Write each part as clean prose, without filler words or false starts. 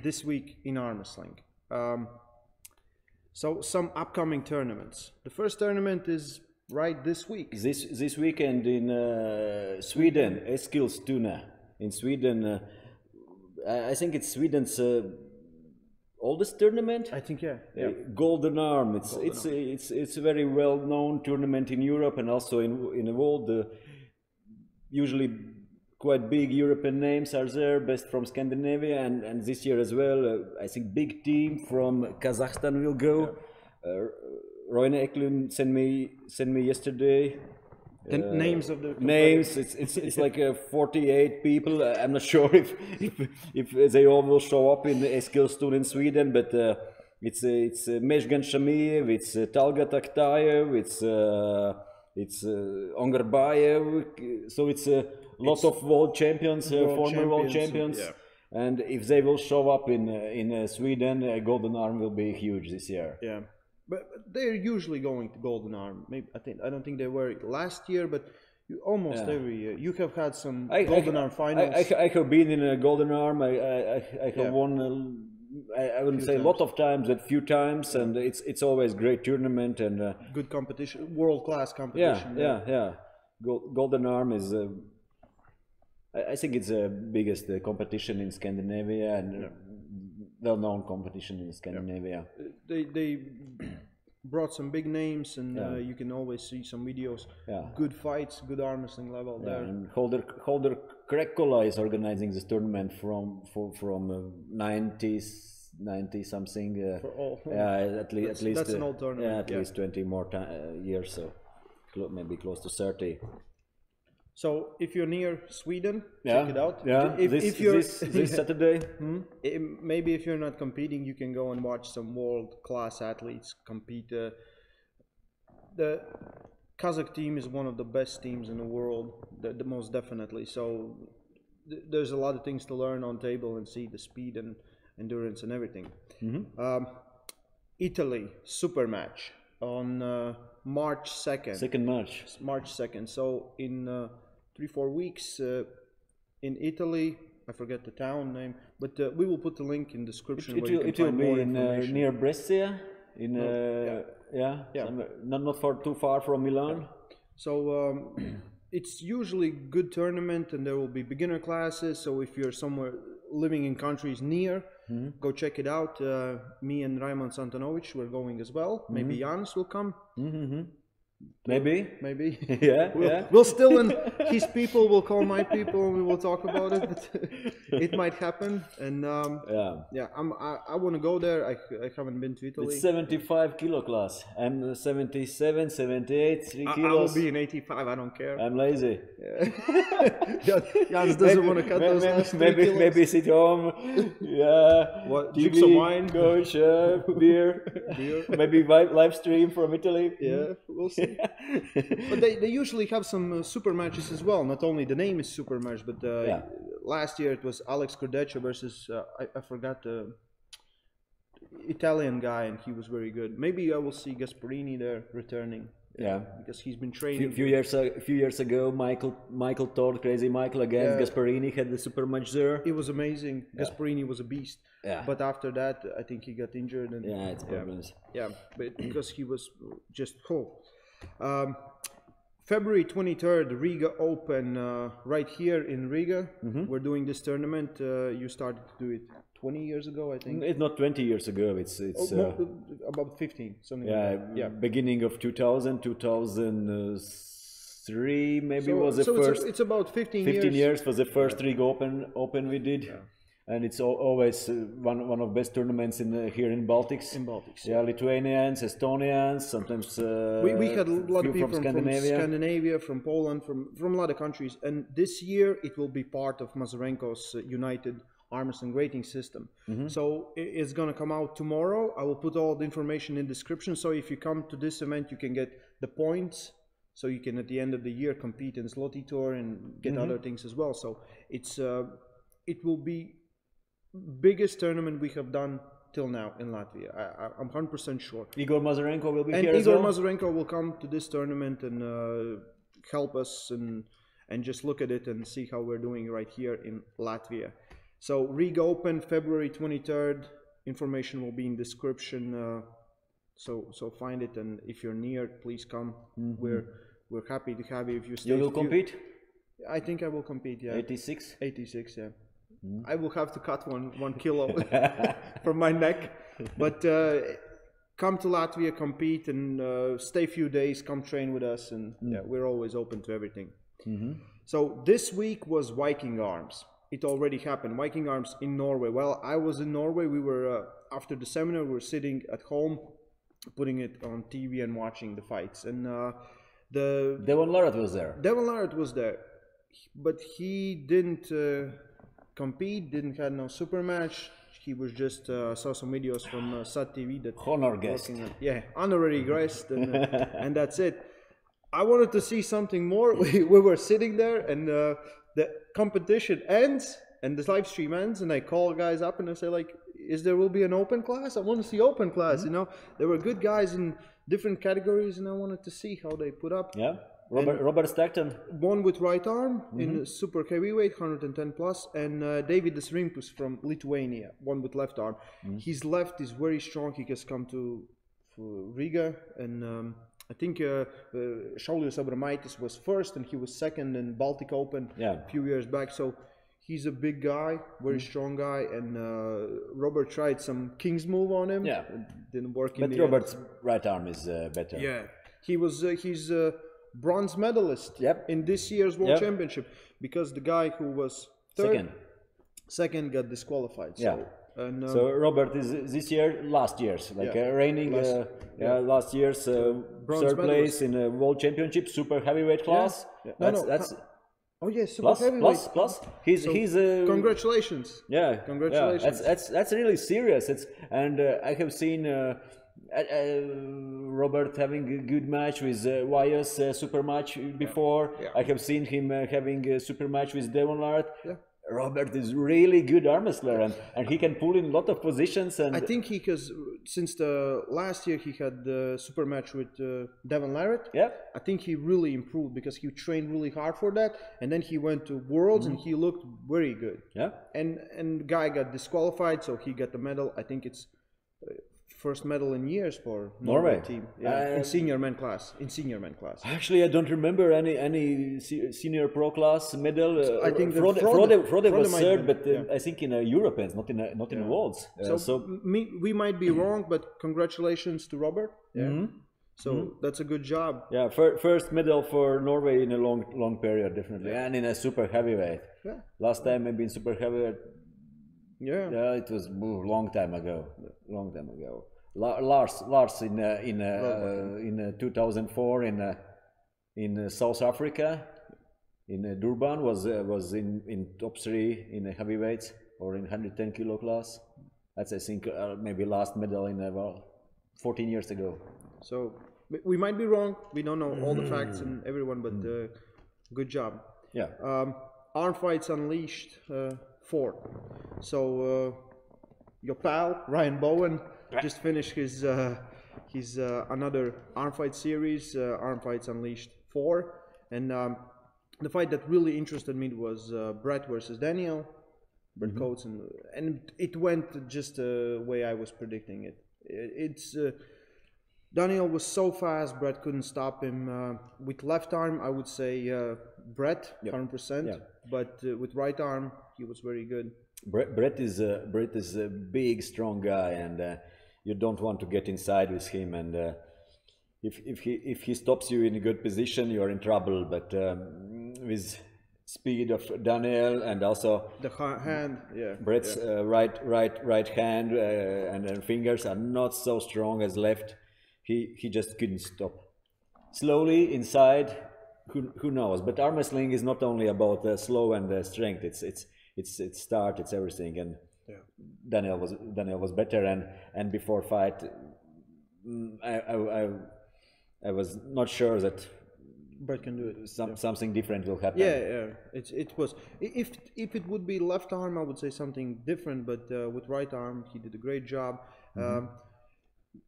this week in arm wrestling. So some upcoming tournaments. The first tournament is right this week. This weekend in Sweden, Eskilstuna in Sweden. I think it's Sweden's oldest tournament. I think yeah. Golden Arm. It's a very well known tournament in Europe and also in the world. Usually quite big European names are there, best from Scandinavia, and this year as well. I think big team from Kazakhstan will go. Roine Eklund sent me yesterday. The names of the names. It's like 48 people. I'm not sure if they all will show up in Eskilstuna in Sweden, but it's Meshgan Shamiev, it's Talgat Aktayev, it's Ongarbayev. So it's a lot of world champions, former world champions. Yeah. And if they will show up in Sweden, Golden Arm will be huge this year. Yeah. But they're usually going to Golden Arm. Maybe I don't think they were last year, but almost every year you have had some Golden Arm finals. I have been in a Golden Arm. I have won. I wouldn't say a lot of times, but few times, and it's always great tournament and good competition, world class competition. Yeah. Golden Arm is. I think it's the biggest competition in Scandinavia and well-known competition in Scandinavia. They brought some big names, and you can always see some videos. Good fights, good arm wrestling level there. And Holder Krekkola is organizing this tournament from 90 something. At least that's an old tournament. At least 20 more years, so maybe close to 30. So if you're near Sweden, check it out. Yeah, this Saturday. Maybe if you're not competing, you can go and watch some world-class athletes compete. The Kazakh team is one of the best teams in the world, the most definitely. So there's a lot of things to learn on table and see the speed and endurance and everything. Italy, Supermatch on March 2nd. March 2nd. So in 3-4 weeks in Italy, I forget the town name, but we will put the link in the description. It will be in near Brescia, not too far from Milan. So it's usually good tournament, and there will be beginner classes. So if you're somewhere living in countries near, go check it out. Me and Raymond Santanovic, we're going as well. Maybe Janis will come. Maybe. We'll still, and his people will call my people, and we will talk about it. But it might happen, and I want to go there. I haven't been to Italy. It's 75 kilo class. I'm 77, 78, 3 kilos. I will be in 85. I don't care. I'm lazy. Janis doesn't want to cut those last 3 kilos. Maybe sit home. What? Drink some wine. Coach, beer. Maybe live stream from Italy. Yeah, we'll see. But they usually have some super matches as well. Not only the name is Supermatch, but last year it was Alex Cordecha versus I forgot the Italian guy, and he was very good. Maybe I will see Gasparini there returning. Because he's been training. A few years ago, Michael Todd, Crazy Michael against Gasparini had the Supermatch there. It was amazing. Gasparini was a beast. But after that, I think he got injured. And it's problems. But because he was just February 23rd, Riga Open, right here in Riga. We're doing this tournament. You started to do it 20 years ago, I think. It's not 20 years ago. It's about 15, something like that. Beginning of 2003 maybe was the first. It's about 15 years was the first Riga Open we did. And it's always one of best tournaments here in Baltics. Lithuanians, Estonians, sometimes we had a lot of people from Scandinavia, from Poland, from a lot of countries. And this year it will be part of Mazarenko's United Arm Wrestling rating system. So it's going to come out tomorrow. I will put all the information in the description. So if you come to this event, you can get the points. So you can, at the end of the year, compete in Zloty Tour and get other things as well. So it will be biggest tournament we have done till now in Latvia. I'm 100% sure. Igor Mazarenko will be here as well? Igor Mazarenko will come to this tournament and help us and just look at it and see how we're doing right here in Latvia. So Riga Open, February 23rd. Information will be in description. So find it, and if you're near, please come. We're happy to have you. If you stay, you will compete. I think I will compete. Yeah. 86. 86. Yeah. I will have to cut one kilo from my neck, but come to Latvia, compete, and stay a few days. Come train with us, and yeah, we're always open to everything. So this week was Viking Arms. It already happened. Viking Arms in Norway. Well, I was in Norway. We were after the seminar. We were sitting at home, putting it on TV and watching the fights. And the Devon was there. Devon was there, but he didn't compete. Didn't have no super match. He was just saw some videos from SAT TV that honor guest. Honorary guest, and and that's it. I wanted to see something more. We were sitting there, and the competition ends, and the live stream ends, and I call guys up and I say, like, there will be an open class? I want to see open class. You know, there were good guys in different categories, and I wanted to see how they put up. Yeah, Robert Stockton won with right arm in super heavyweight, 110 plus, and David Rimkus from Lithuania won with left arm. His left is very strong. He has come to Riga, and I think Šaulius Abramaitis was first, and he was second in Baltic Open a few years back. So he's a big guy, very strong guy, and Robert tried some King's move on him. Yeah, it didn't work. But Robert's right arm is better. Yeah, he's a bronze medalist in this year's World Championship, because the guy who was second got disqualified. So. And, so Robert is this year, last year's, like reigning last year's third place in a World Championship super heavyweight class. That's oh yes, super heavyweight. Plus. He's congratulations. Yeah, congratulations. Yeah, that's really serious. And I have seen Robert having a good match with Wyas Supermatch before. I have seen him having a super match with Devon. Robert is really good arm wrestler, and he can pull in a lot of positions. And I think he has, since the last year he had the super match with Devon Larratt. Yeah, I think he really improved because he trained really hard for that, and then he went to Worlds and he looked very good. Yeah, and guy got disqualified, so he got the medal. I think it's first medal in years for Norway team. Yeah, in senior men class. Actually, I don't remember any senior pro class medal. I think Frode was third, but I think in Europeans, not in Worlds. So we might be wrong, but congratulations to Robert. Yeah. So that's a good job. Yeah, first medal for Norway in a long period, definitely, and in a super heavyweight. Yeah. Last time maybe in super heavyweight. Yeah, it was a long time ago. Lars in 2004 in South Africa, in Durban was in top 3 in heavyweights or in 110 kilo class. That's I think maybe last medal in 14 years ago. So we might be wrong. We don't know all the facts and everyone, but good job. Yeah. Arm Fights Unleashed 4. So your pal Ryan Bowen just finished his another Arm Fight series, Arm Fights Unleashed 4, and the fight that really interested me was Brett versus Daniel, Brett Coates, and it went just the way I was predicting it. It's Daniel was so fast, Brett couldn't stop him. With left arm, I would say Brett 100%, but with right arm, he was very good. Brett is a big, strong guy, and you don't want to get inside with him. And if he stops you in a good position, you are in trouble. But with speed of Daniel and also the hand, Brett's right hand and fingers are not so strong as left. He just couldn't stop. Slowly inside, who knows? But arm wrestling is not only about slow and strength. It's start, it's everything, and Daniel was better, and before fight, I was not sure that Brett can do it. Something different will happen. It was if it would be left arm, I would say something different, but with right arm, he did a great job.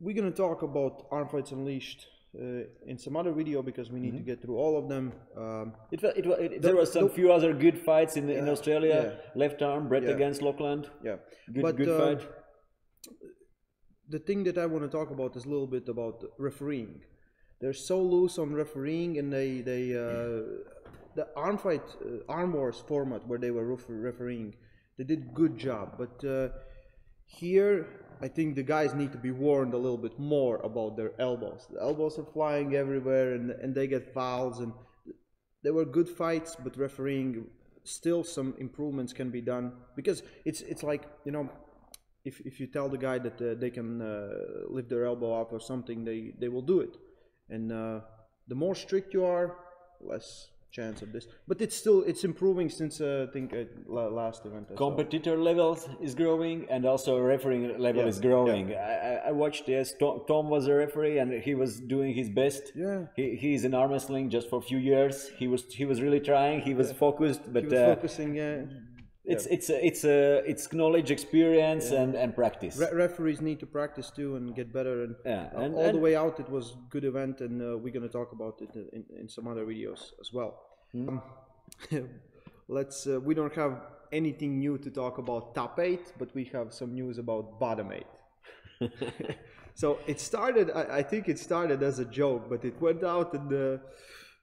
We're gonna talk about Arm Fights Unleashed in some other video because we need to get through all of them. There were some few other good fights in Australia. Left arm, Brett against Lachlan. Yeah, good fight. The thing that I want to talk about is a little bit about refereeing. They're so loose on refereeing, and the arm wars format where they were refereeing, they did good job. But here, I think the guys need to be warned a little bit more about their elbows. The elbows are flying everywhere, and they get fouls. And there were good fights, but refereeing, still some improvements can be done, because it's like, you know, if you tell the guy that they can lift their elbow up or something, they will do it. And the more strict you are, less chance of this. But it's improving since I think last event. Competitor levels is growing, and also refereeing level is growing. Yeah. I watched this. Tom was a referee, and he was doing his best. Yeah. He's in arm wrestling just for a few years. He was really trying. He was focused, but he was focusing. It's knowledge, experience, and practice. Referees need to practice too and get better. And all the way out, it was a good event, and we're going to talk about it in some other videos as well. We don't have anything new to talk about top 8, but we have some news about bottom 8. So it started, I think it started as a joke, but it went out, and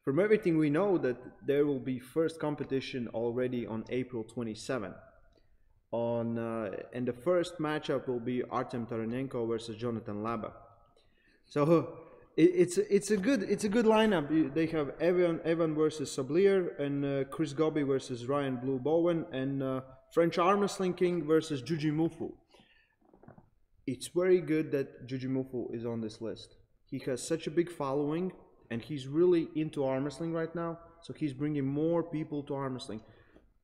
from everything we know, that there will be first competition already on April 27. And the first matchup will be Artem Taranenko versus Jonathan Laba. So it's a good lineup. They have Evan versus Sablier, and Chris Gobi versus Ryan Blue Bowen, and French arm wrestling king versus Juji Mufu. It's very good that Juji Mufu is on this list. He has such a big following, and he's really into arm wrestling right now, so he's bringing more people to arm wrestling.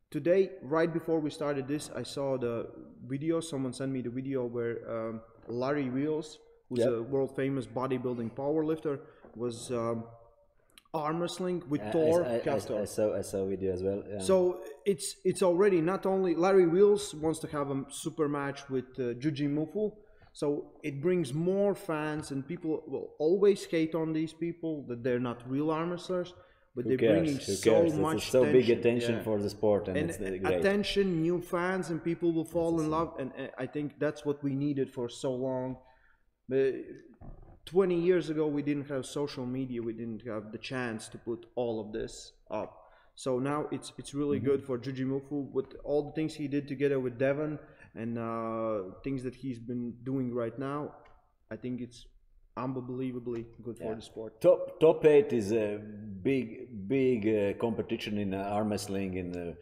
Today, right before we started this, I saw the video. Someone sent me the video where Larry Wheels, who's a world famous bodybuilding powerlifter, was arm wrestling with Thor. I saw a video as well. Yeah. So it's already not only Larry Wheels wants to have a super match with Juji Mufu. So it brings more fans, and people will always hate on these people that they're not real arm wrestlers, but they're bringing so much it's so big attention for the sport, and it's great. Attention, new fans, and people will fall in love, and I think that's what we needed for so long. But 20 years ago, we didn't have social media, we didn't have the chance to put all of this up. So now it's really good for Juji Mufu with all the things he did together with Devon, and things that he's been doing right now. I think it's unbelievably good for the sport. Top 8 is a big competition in arm wrestling.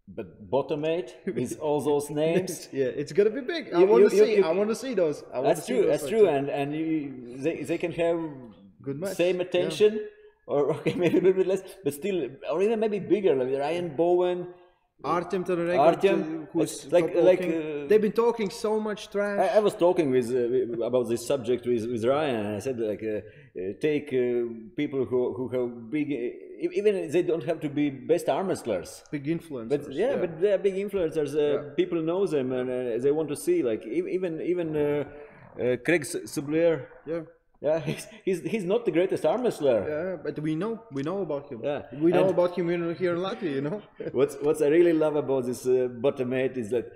But bottom 8 with all those names, it's gonna be big. I want to see those. That's true. And they can have good match. Same attention, or maybe a little bit less, but still, or even maybe bigger, like Ryan Bowen. Artem Taranenko, who's they've been talking so much trash. I was talking about this subject with Ryan, and I said take people who have big, even they don't have to be best arm wrestlers, big influencers. But but they're big influencers. People know them, and they want to see, like even Craig Sublier. Yeah, he's not the greatest arm wrestler. Yeah, but we know about him. Yeah, we know about him here in Latvia. You know. What I really love about this bottom 8 is that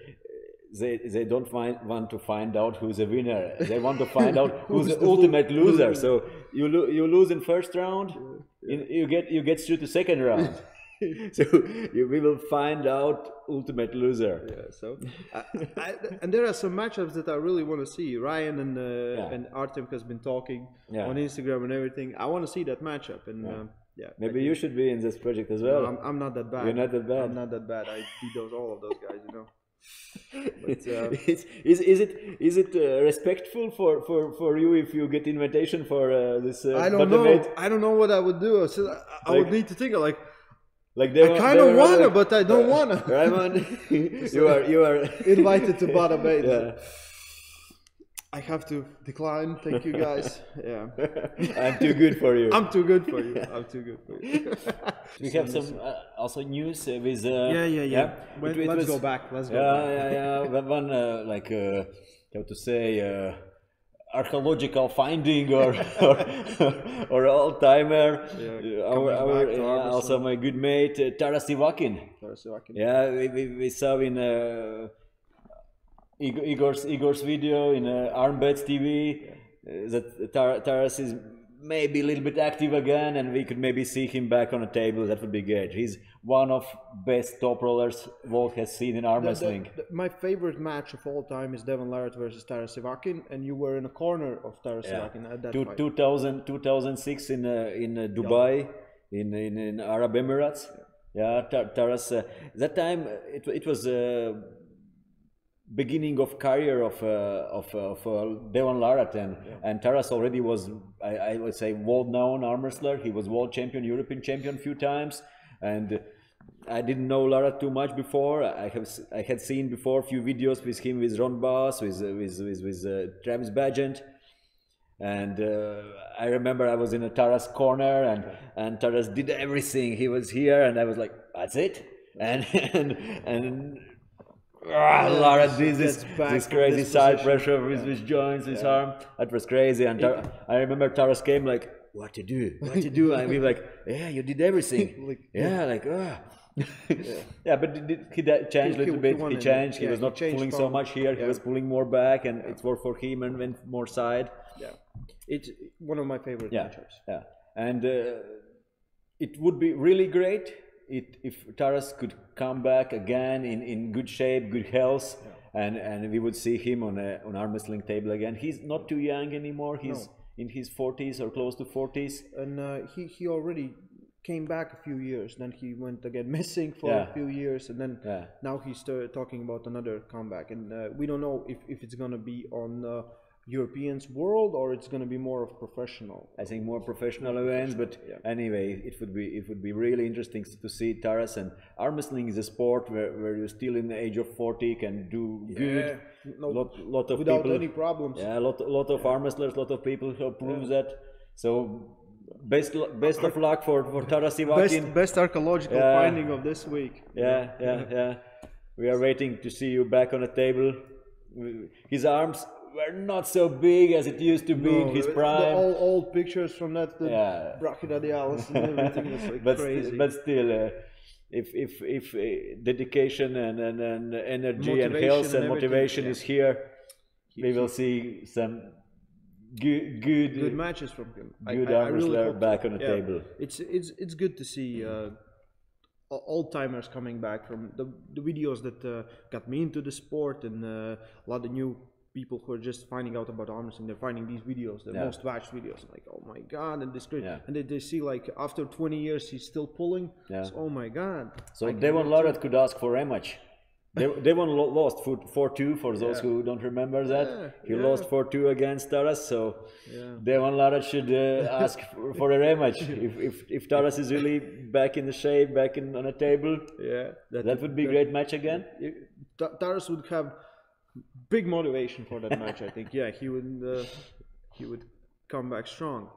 they don't want to find out who's a winner. They want to find out who's the ultimate loser. So you lose in first round, you get through to second round. So we will find out ultimate loser. Yeah. So and there are some matchups that I really want to see. Ryan and Artem has been talking on Instagram and everything. I want to see that matchup, and maybe you should be in this project as well. No, I'm not that bad. You're not that bad. I'm not that bad. I beat all of those guys, you know. But, is it respectful for you if you get invitation for this? I don't know. I don't know what I would do. So I would need to think of like I kind of wanna, but I don't wanna. Raymond, you are invited to bottom 8. Yeah. I have to decline. Thank you, guys. Yeah. I'm too good for you. I'm too good for you. I'm too good for you. We have some also news with. Let's go back. Let's go back. Yeah. One how to say. archaeological finding or all-timer. Also my good mate Taras Sivakin. Yeah, we saw in Igor's video in Armbets TV that Taras is maybe a little bit active again, and we could maybe see him back on a table. That would be good. He's one of best top rollers Volk has seen in arm wrestling. My favorite match of all time is Devon versus Taras Sivakin, and you were in a corner of Taras Sivakin at that fight. 2006 in Dubai, in Arab Emirates. Yeah, Taras. That time it was beginning of career of Devon Larratt, and Taras already was, I would say, world-known arm wrestler. He was world champion, European champion a few times, and I didn't know Larratt too much before. I had seen before a few videos with him, with Ron Bass, with Travis Bagent, and I remember I was in a Taras corner, and Taras did everything. He was here, and I was like, that's it, and Larratt did this crazy side pressure with his joints, his arm. That was crazy. And I remember Taras came like, what to do? And we were like, yeah, you did everything. But he changed a little bit. He changed. He was not pulling so much here. He was pulling more back, and it worked for him and went more side. Yeah, it's one of my favorite matchups. Yeah, and it would be really great if Taras could come back again in good shape, good health, and we would see him on arm wrestling table again. He's not too young anymore. He's in his 40s or close to 40s. And he already came back a few years. Then he went again missing for a few years, and then now he's talking about another comeback. And we don't know if it's gonna be on Europeans World or it's going to be more of professional. I think more professional events, but anyway, it would be really interesting to see Taras. And arm wrestling is a sport where you're still in the age of 40 can do good. Lot of without people, any problems. Yeah, lot of arm wrestlers, lot of people who prove that. So best of luck for Taras Sivakin. Best archaeological finding of this week. Yeah. We are waiting to see you back on the table. His arms were not so big as it used to be in his prime. The old pictures from that brachyradialis and everything was like crazy. But still, if dedication and energy and health and motivation is here, we will see some good matches from him. Good arm wrestler back on the table. It's good to see old timers coming back from the videos that got me into the sport, and a lot of new people who are just finding out about arm wrestling. They're finding these videos, the most watched videos, like, oh my god, and this great, and they see like after 20 years he's still pulling. So, oh my god. So Devon Larratt could ask for rematch. Devon lost 4-2 for those who don't remember that. He lost 4-2 against Taras, so Devon Larratt should ask for a rematch. If Taras is really back in the shape, back on a table, that would be a great match again. Taras would have big motivation for that match, I think. Yeah, he would come back strong.